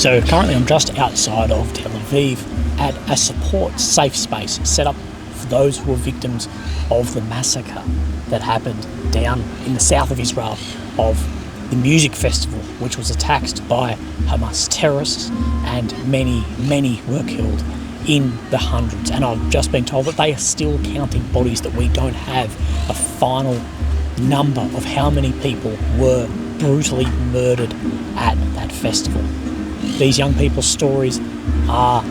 So currently I'm just outside of Tel Aviv at a support safe space set up for those who were victims of the massacre that happened down in the south of Israel of the music festival, which was attacked by Hamas terrorists, and many were killed in the hundreds. And I've just been told that they are still counting bodies, that we don't have a final number of how many people were brutally murdered at that festival. These young people's stories are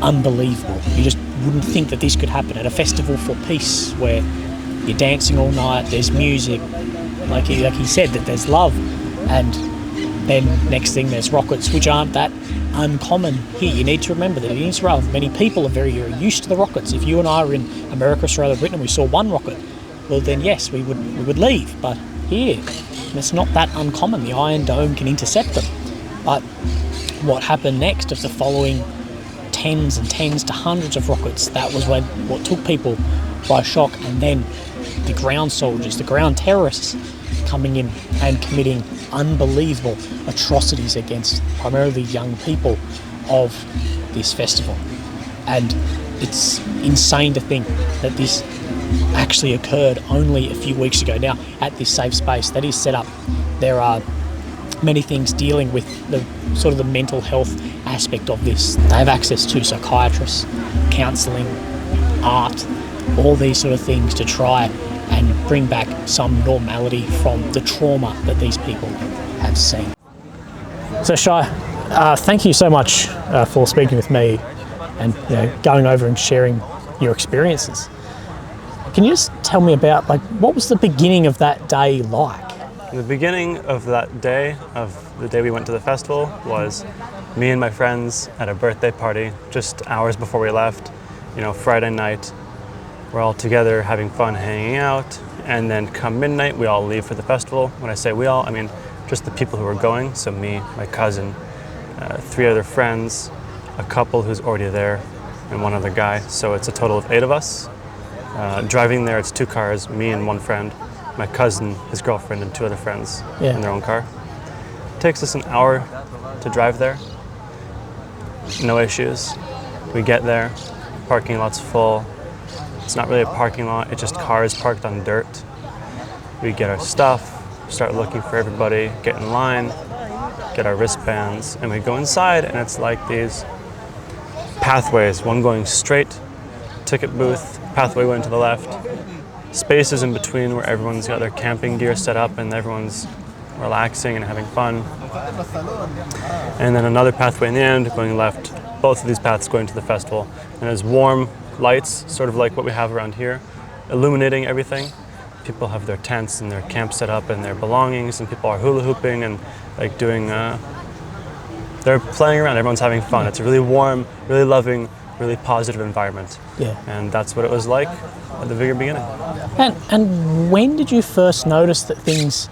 unbelievable. You just wouldn't think that this could happen at a festival for peace, where you're dancing all night, there's music, like he said, that there's love, and then next thing there's rockets, which aren't that uncommon here. You need to remember that in Israel, many people are very used to the rockets. If you and I were in America, Australia, Britain, and we saw one rocket, well then yes, we would leave. But here, it's not that uncommon. The Iron Dome can intercept them. But what happened next is the following tens and tens to hundreds of rockets. That was what took people by shock, and then the ground soldiers, the ground terrorists coming in and committing unbelievable atrocities against primarily young people of this festival. And it's insane to think that this actually occurred only a few weeks ago. Now, at this safe space that is set up, there are many things dealing with the sort of the mental health aspect of this. They have access to psychiatrists, counselling, art, all these sort of things to try and bring back some normality from the trauma that these people have seen. So Shai, thank you so much for speaking with me and going over and sharing your experiences. Can you just tell me about, what was the beginning of that day like? The beginning of that day, of the day we went to the festival, was me and my friends at a birthday party just hours before we left. Friday night, we're all together having fun, hanging out, and then come midnight, we all leave for the festival. When I say we all, I mean just the people who are going. So me, my cousin, 3 other friends, a couple who's already there, and one other guy. So it's a total of 8 of us. Driving there, it's 2 cars, me and 1 friend, my cousin, his girlfriend, and 2 other friends in their own car. It takes us an hour to drive there. No issues. We get there, parking lot's full. It's not really a parking lot, it's just cars parked on dirt. We get our stuff, start looking for everybody, get in line, get our wristbands, and we go inside, and it's like these pathways, one going straight, ticket booth, pathway going to the left, spaces in between where everyone's got their camping gear set up and everyone's relaxing and having fun. And then another pathway in the end going left, both of these paths going to the festival. And there's warm lights, sort of like what we have around here, illuminating everything. People have their tents and their camp set up and their belongings, and people are hula hooping and doing, they're playing around, everyone's having fun. It's a really warm, really loving, really positive environment. Yeah. And that's what it was like at the very beginning. And when did you first notice that things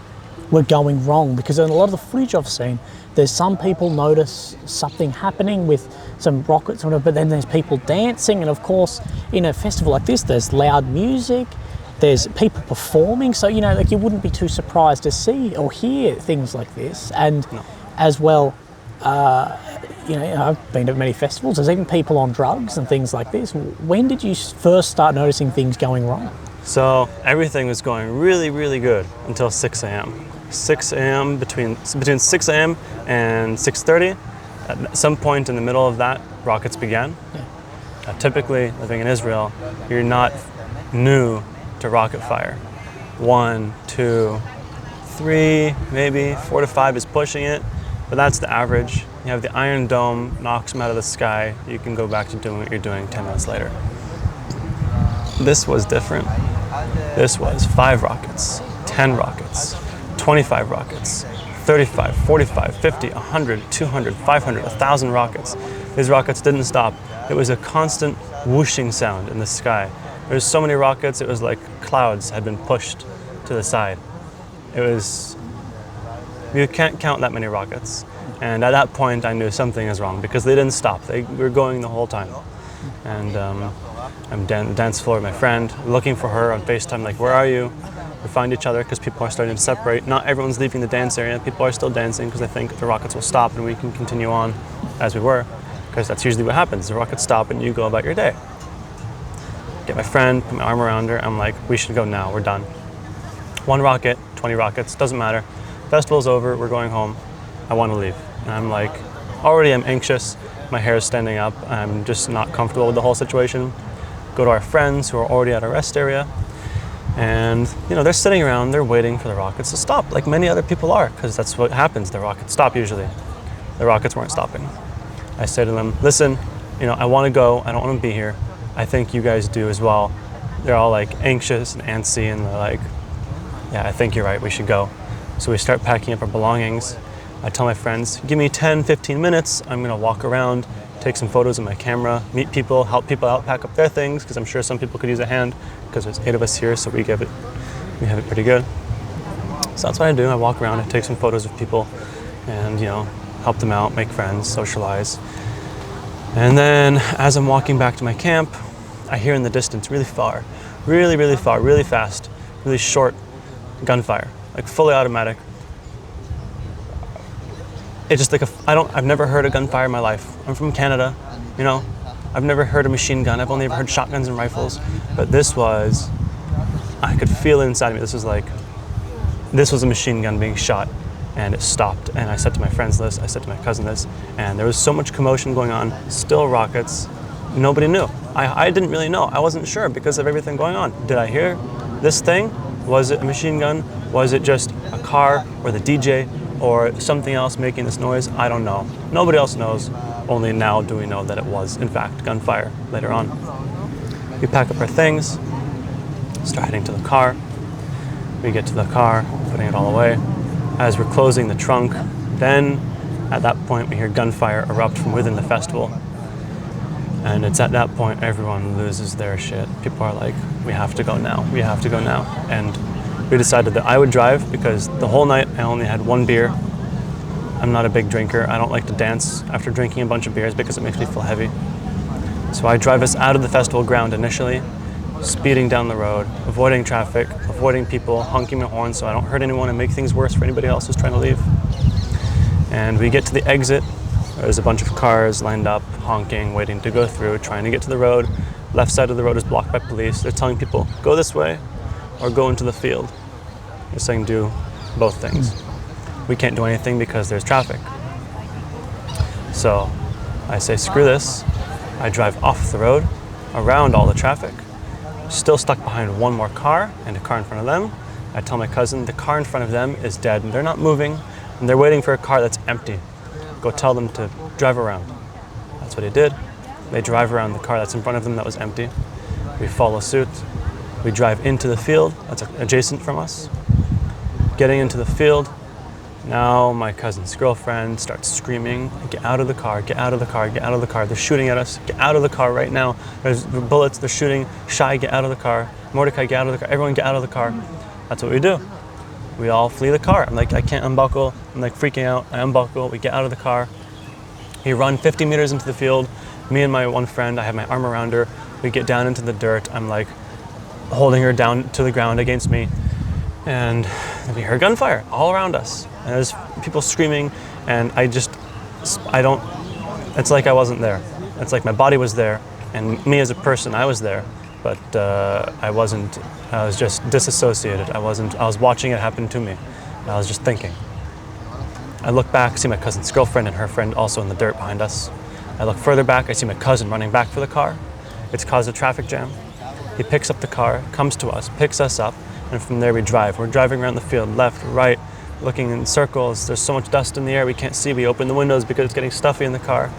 were going wrong? Because in a lot of the footage I've seen, there's some people notice something happening with some rockets, but then there's people dancing, and of course in a festival like this there's loud music, there's people performing, so you wouldn't be too surprised to see or hear things like this. And as well, I've been to many festivals, there's even people on drugs and things like this. When did you first start noticing things going wrong? So everything was going really, really good until 6 a.m. 6 a.m., between 6 a.m. and 6:30, at some point in the middle of that, rockets began. Yeah. Typically, living in Israel, you're not new to rocket fire. 1, 2, 3, maybe 4 to 5 is pushing it, but that's the average. You have the Iron Dome, knocks them out of the sky, you can go back to doing what you're doing 10 minutes later. This was different. This was 5 rockets, 10 rockets, 25 rockets, 35, 45, 50, 100, 200, 500, 1,000 rockets. These rockets didn't stop. It was a constant whooshing sound in the sky. There was so many rockets, it was like clouds had been pushed to the side. You can't count that many rockets. And at that point, I knew something is wrong because they didn't stop. They were going the whole time. And I'm on the dance floor with my friend, looking for her on FaceTime, like, where are you? We find each other because people are starting to separate. Not everyone's leaving the dance area. People are still dancing because they think the rockets will stop and we can continue on as we were, because that's usually what happens. The rockets stop and you go about your day. Get my friend, put my arm around her. I'm like, we should go now. We're done. 1 rocket, 20 rockets, doesn't matter. Festival's over. We're going home. I want to leave. And I'm like, already I'm anxious. My hair is standing up. I'm just not comfortable with the whole situation. Go to our friends who are already at our rest area. And, you know, they're sitting around, they're waiting for the rockets to stop, like many other people are, because that's what happens. The rockets stop usually. The rockets weren't stopping. I say to them, listen, you know, I want to go. I don't want to be here. I think you guys do as well. They're all like anxious and antsy, and they're like, yeah, I think you're right. We should go. So we start packing up our belongings. I tell my friends, give me 10, 15 minutes. I'm going to walk around, take some photos with my camera, meet people, help people out, pack up their things, because I'm sure some people could use a hand, because there's 8 of us here, so we have it pretty good. So that's what I do. I walk around, I take some photos of people, and, you know, help them out, make friends, socialize. And then as I'm walking back to my camp, I hear in the distance, really far, really, really far, really fast, really short gunfire, like fully automatic. It's just like I've never heard a gunfire in my life. I'm from Canada, you know. I've never heard a machine gun. I've only ever heard shotguns and rifles. But this was, I could feel it inside me. This was a machine gun being shot, and it stopped. And I said to my friends this, I said to my cousin this, and there was so much commotion going on, still rockets. Nobody knew. I didn't really know. I wasn't sure because of everything going on. Did I hear this thing? Was it a machine gun? Was it just a car or the DJ? Or something else making this noise? I don't know. Nobody else knows. Only now do we know that it was, in fact, gunfire later on. We pack up our things, start heading to the car. We get to the car, putting it all away. As we're closing the trunk, then at that point we hear gunfire erupt from within the festival. And it's at that point everyone loses their shit. People are like, we have to go now. We have to go now. And we decided that I would drive because the whole night I only had 1 beer. I'm not a big drinker. I don't like to dance after drinking a bunch of beers because it makes me feel heavy. So I drive us out of the festival ground initially, speeding down the road, avoiding traffic, avoiding people, honking my horn so I don't hurt anyone and make things worse for anybody else who's trying to leave. And we get to the exit. There's a bunch of cars lined up, honking, waiting to go through, trying to get to the road. Left side of the road is blocked by police. They're telling people, go this way or go into the field. They're saying do both things. We can't do anything because there's traffic. So I say, screw this. I drive off the road, around all the traffic, still stuck behind 1 more car and a car in front of them. I tell my cousin the car in front of them is dead and they're not moving and they're waiting for a car that's empty. Go tell them to drive around. That's what he did. They drive around the car that's in front of them that was empty. We follow suit. We drive into the field that's adjacent from us. Getting into the field, now my cousin's girlfriend starts screaming, get out of the car, get out of the car, get out of the car. They're shooting at us, get out of the car right now. There's bullets, they're shooting. Shai, get out of the car. Mordecai, get out of the car. Everyone get out of the car. That's what we do. We all flee the car. I'm like, I can't unbuckle. I'm like freaking out. I unbuckle, we get out of the car. We run 50 meters into the field. Me and my one friend, I have my arm around her. We get down into the dirt. I'm like holding her down to the ground against me. And we hear gunfire all around us. And there's people screaming, and it's like I wasn't there. It's like my body was there, and me as a person, I was there, but I wasn't, I was just disassociated. I was watching it happen to me. And I was just thinking. I look back, see my cousin's girlfriend and her friend also in the dirt behind us. I look further back, I see my cousin running back for the car. It's caused a traffic jam. He picks up the car, comes to us, picks us up, and from there we drive. We're driving around the field, left, right, looking in circles. There's so much dust in the air we can't see. We open the windows because it's getting stuffy in the car.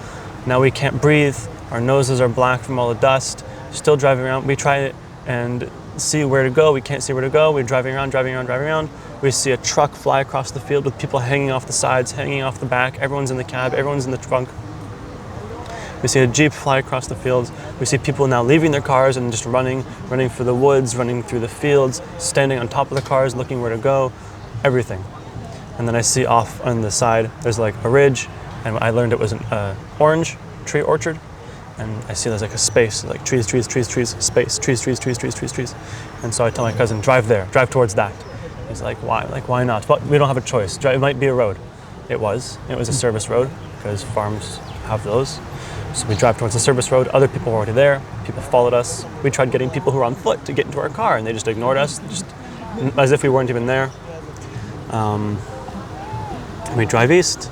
Now we can't breathe. Our noses are black from all the dust. Still driving around. We try it and see where to go. We can't see where to go. We're driving around, driving around, driving around. We see a truck fly across the field with people hanging off the sides, hanging off the back. Everyone's in the cab, everyone's in the trunk. We see a Jeep fly across the fields. We see people now leaving their cars and just running for the woods, running through the fields, standing on top of the cars, looking where to go, everything. And then I see off on the side, there's like a ridge, and I learned it was an orange tree orchard. and I see there's like a space, like trees, space, trees. And so I tell my cousin, drive towards that. He's like, why? Like, why not? But we don't have a choice. It might be a road. It was a service road, because farms have those. So we drive towards the service road. Other people were already there. People followed us. We tried getting people who were on foot to get into our car, and they just ignored us, just as if we weren't even there. We drive east,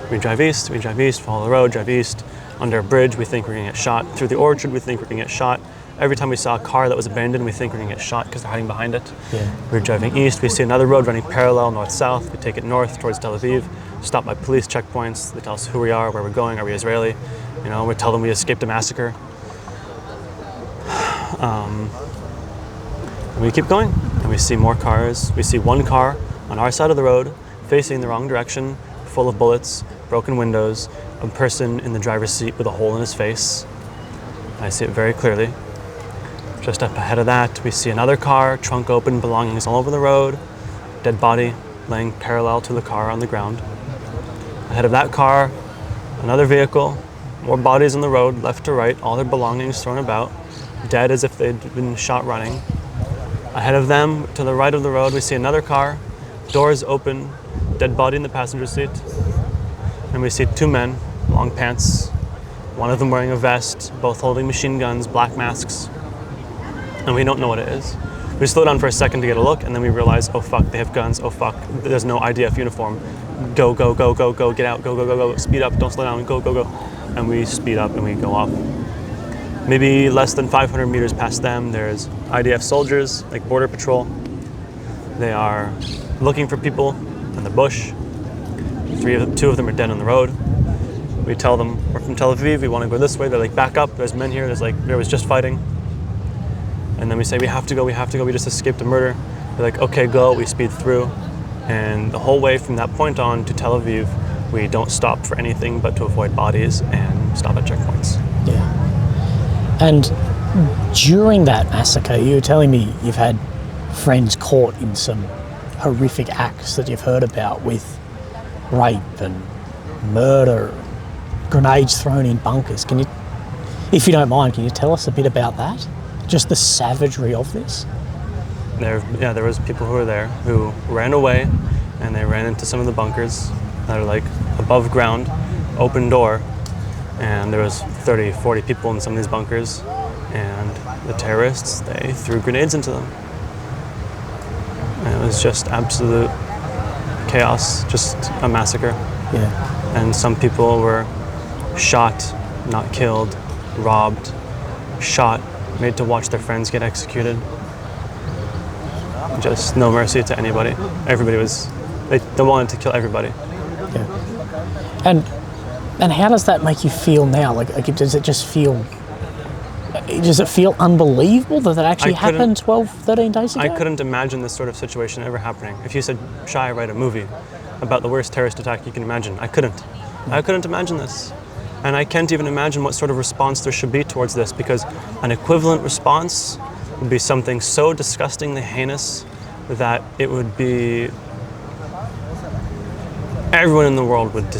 follow the road, drive east. Under a bridge, we think we're gonna get shot. Through the orchard, we think we're gonna get shot. Every time we saw a car that was abandoned, we think we're gonna get shot because they're hiding behind it. Yeah. We're driving east, we see another road running parallel north-south. We take it north towards Tel Aviv, stop by police checkpoints. They tell us who we are, where we're going, are we Israeli? You know, we tell them we escaped a massacre. And we keep going, and we see more cars. We see one car on our side of the road, facing the wrong direction, full of bullets, broken windows, a person in the driver's seat with a hole in his face. I see it very clearly. Just up ahead of that, we see another car, trunk open, belongings all over the road, dead body laying parallel to the car on the ground. Ahead of that car, another vehicle, more bodies on the road, left to right, all their belongings thrown about, dead as if they'd been shot running. Ahead of them, to the right of the road, we see another car, doors open, dead body in the passenger seat. And we see two men, long pants, one of them wearing a vest, both holding machine guns, black masks, and we don't know what it is. We slow down for a second to get a look, and then we realize, oh fuck, they have guns, oh fuck, there's no IDF uniform. Go, get out, go, speed up, don't slow down, go. And we speed up and we go off. Maybe less than 500 meters past them, there's IDF soldiers, like border patrol. They are looking for people in the bush. Two of them are dead on the road. We tell them we're from Tel Aviv, we want to go this way. They're like, back up, there's men here, there was just fighting. And then we say, we have to go, we just escaped a murder. They're like, okay, go, we speed through. And the whole way from that point on to Tel Aviv, we don't stop for anything but to avoid bodies and stop at checkpoints. Yeah. And during that massacre, you were telling me you've had friends caught in some horrific acts that you've heard about, with rape and murder, grenades thrown in bunkers. Can you, if you don't mind, can you tell us a bit about that? Just the savagery of this? There was people who were there who ran away, and they ran into some of the bunkers that are like above ground, open door, and there was 30, 40 people in some of these bunkers, and the terrorists, they threw grenades into them. And it was just absolute chaos, just a massacre. Yeah. And some people were shot, not killed, robbed, shot, made to watch their friends get executed. Just no mercy to anybody. Everybody they wanted to kill everybody. Yeah. And how does that make you feel now? Like does it feel unbelievable that actually happened 12, 13 days ago? I couldn't imagine this sort of situation ever happening. If you said, Shai, write a movie about the worst terrorist attack you can imagine, I couldn't. I couldn't imagine this. And I can't even imagine what sort of response there should be towards this, because an equivalent response would be something so disgustingly heinous that it would be, everyone in the world would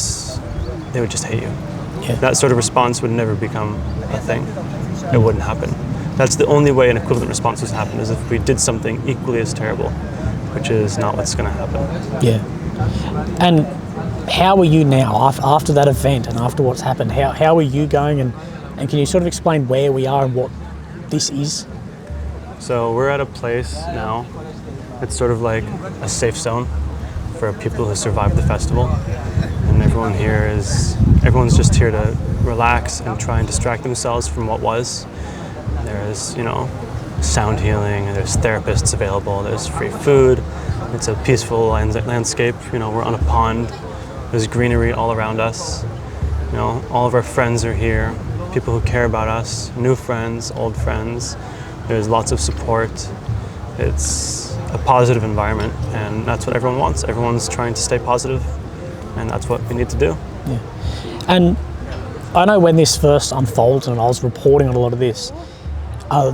they would just hate you. Yeah. That sort of response would never become a thing. It wouldn't happen. That's the only way an equivalent response would happen, is if we did something equally as terrible, which is not what's going to happen. Yeah. And how are you now, after that event and after what's happened? How are you going, and can you sort of explain where we are and what this is? So we're at a place now, it's sort of like a safe zone for people who survived the festival. And everyone's just here to relax and try and distract themselves from what was. There's, sound healing, and there's therapists available, there's free food, it's a peaceful landscape, we're on a pond, there's greenery all around us, all of our friends are here, people who care about us, new friends, old friends, there's lots of support. It's a positive environment, and that's what everyone wants. Everyone's trying to stay positive, and that's what we need to do. Yeah. And I know when this first unfolded and I was reporting on a lot of this,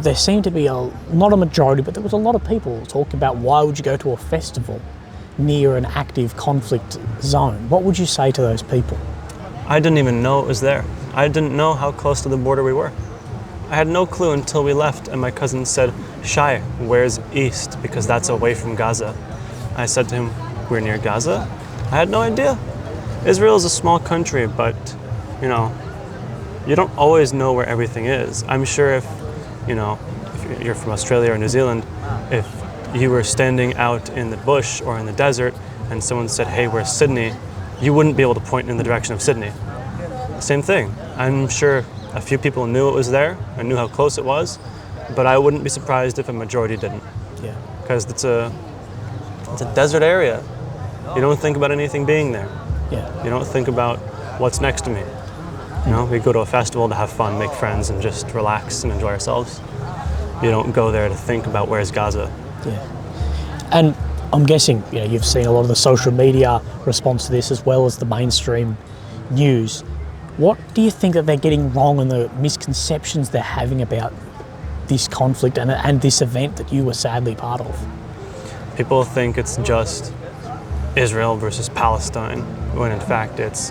there seemed to be not a majority, but there was a lot of people talking about, why would you go to a festival near an active conflict zone? What would you say to those people? I didn't even know it was there. I didn't know how close to the border we were. I had no clue until we left and my cousin said, Shai, where's east? Because that's away from Gaza. I said to him, we're near Gaza? I had no idea. Israel is a small country, but, you know, you don't always know where everything is. I'm sure if you're from Australia or New Zealand, if you were standing out in the bush or in the desert and someone said, hey, where's Sydney? You wouldn't be able to point in the direction of Sydney. Same thing. I'm sure a few people knew it was there and knew how close it was, but I wouldn't be surprised if a majority didn't. Yeah. Because it's a desert area. You don't think about anything being there. Yeah. You don't think about what's next to me. You know, we go to a festival to have fun, make friends, and just relax and enjoy ourselves. You don't go there to think about where's Gaza. Yeah. And I'm guessing, you've seen a lot of the social media response to this as well as the mainstream news. What do you think that they're getting wrong and the misconceptions they're having about this conflict and this event that you were sadly part of? People think it's just Israel versus Palestine, when in fact it's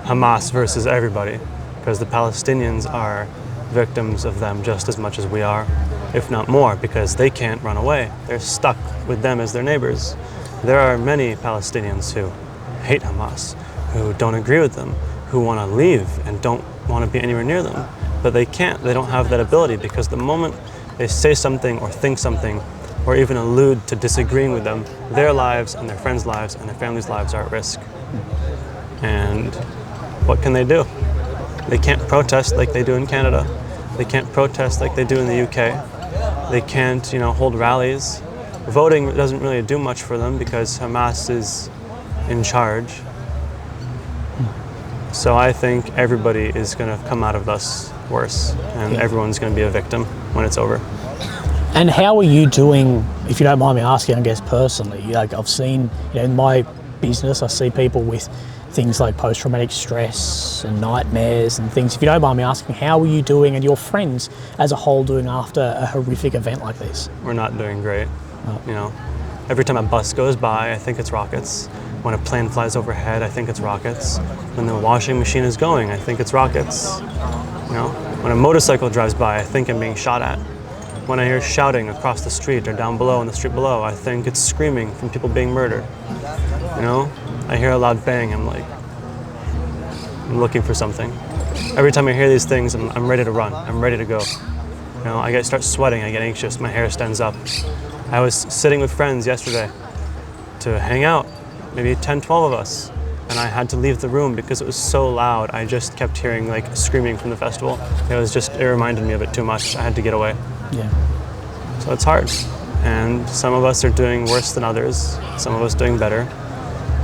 Hamas versus everybody, because the Palestinians are victims of them just as much as we are, if not more, because they can't run away. They're stuck with them as their neighbors. There are many Palestinians who hate Hamas, who don't agree with them, who want to leave and don't want to be anywhere near them, but they can't. They don't have that ability, because the moment they say something or think something or even allude to disagreeing with them, their lives and their friends' lives and their families' lives are at risk. And what can they do? They can't protest like they do in Canada. They can't protest like they do in the UK. They can't, hold rallies. Voting doesn't really do much for them because Hamas is in charge. So I think everybody is going to come out of this worse, and everyone's going to be a victim when it's over. And how are you doing, if you don't mind me asking, I guess personally? Like I've seen, in my business, I see people with things like post-traumatic stress and nightmares and things. If you don't mind me asking, how are you doing and your friends as a whole doing after a horrific event like this? We're not doing great. Every time a bus goes by, I think it's rockets. When a plane flies overhead, I think it's rockets. When the washing machine is going, I think it's rockets. When a motorcycle drives by, I think I'm being shot at. When I hear shouting across the street or down below in the street below, I think it's screaming from people being murdered. I hear a loud bang, I'm looking for something. Every time I hear these things, I'm ready to run, I'm ready to go. I start sweating, I get anxious, my hair stands up. I was sitting with friends yesterday to hang out, maybe 10, 12 of us, and I had to leave the room because it was so loud. I just kept hearing screaming from the festival. It reminded me of it too much. I had to get away. Yeah. So it's hard. And some of us are doing worse than others, some of us doing better.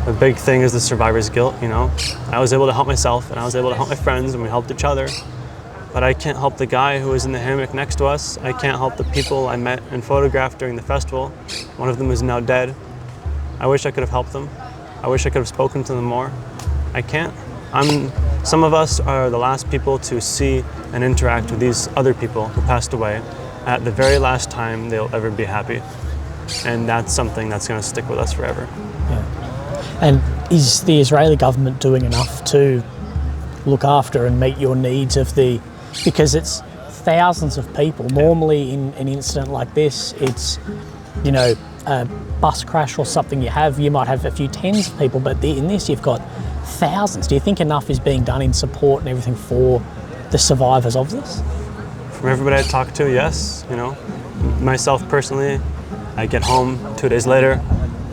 The big thing is the survivor's guilt, I was able to help myself and I was able to help my friends and we helped each other. But I can't help the guy who was in the hammock next to us. I can't help the people I met and photographed during the festival. One of them is now dead. I wish I could have helped them. I wish I could have spoken to them more. I can't. Some of us are the last people to see and interact with these other people who passed away at the very last time they'll ever be happy. And that's something that's going to stick with us forever. Yeah. And is the Israeli government doing enough to look after and meet your needs because it's thousands of people. Normally in an incident like this, it's, a bus crash or something you might have a few tens of people, but in this you've got thousands. Do you think enough is being done in support and everything for the survivors of this? From everybody I talk to, yes. Myself personally, I get home 2 days later,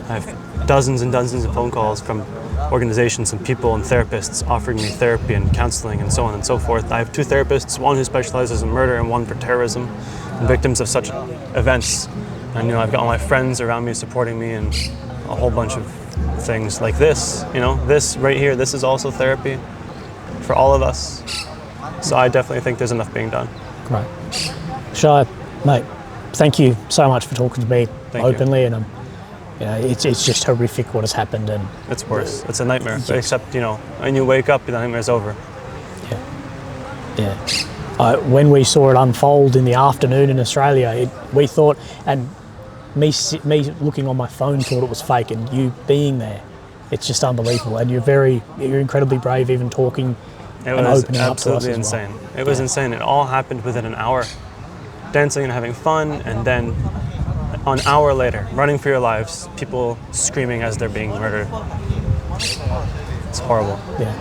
I have dozens and dozens of phone calls from organizations and people and therapists offering me therapy and counseling and so on and so forth. I have 2 therapists, one who specializes in murder and one for terrorism and victims of such events. And I've got all my friends around me supporting me and a whole bunch of things like this. This right here, this is also therapy for all of us. So I definitely think there's enough being done. Great. Shai, mate, thank you so much for talking to me openly. And it's just horrific what has happened, and it's worse. It's a nightmare. Yes. Except when you wake up, the nightmare's over. Yeah. When we saw it unfold in the afternoon in Australia, we thought, and me looking on my phone thought it was fake, and you being there, it's just unbelievable. And you're incredibly brave, even talking It and was opening up to us absolutely as well. insane. It was insane. It all happened within an hour. Dancing and having fun, and then an hour later, running for your lives, people screaming as they're being murdered. It's horrible. Yeah.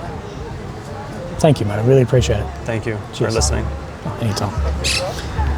Thank you, mate. I really appreciate it. Thank you Cheers. for listening. Anytime.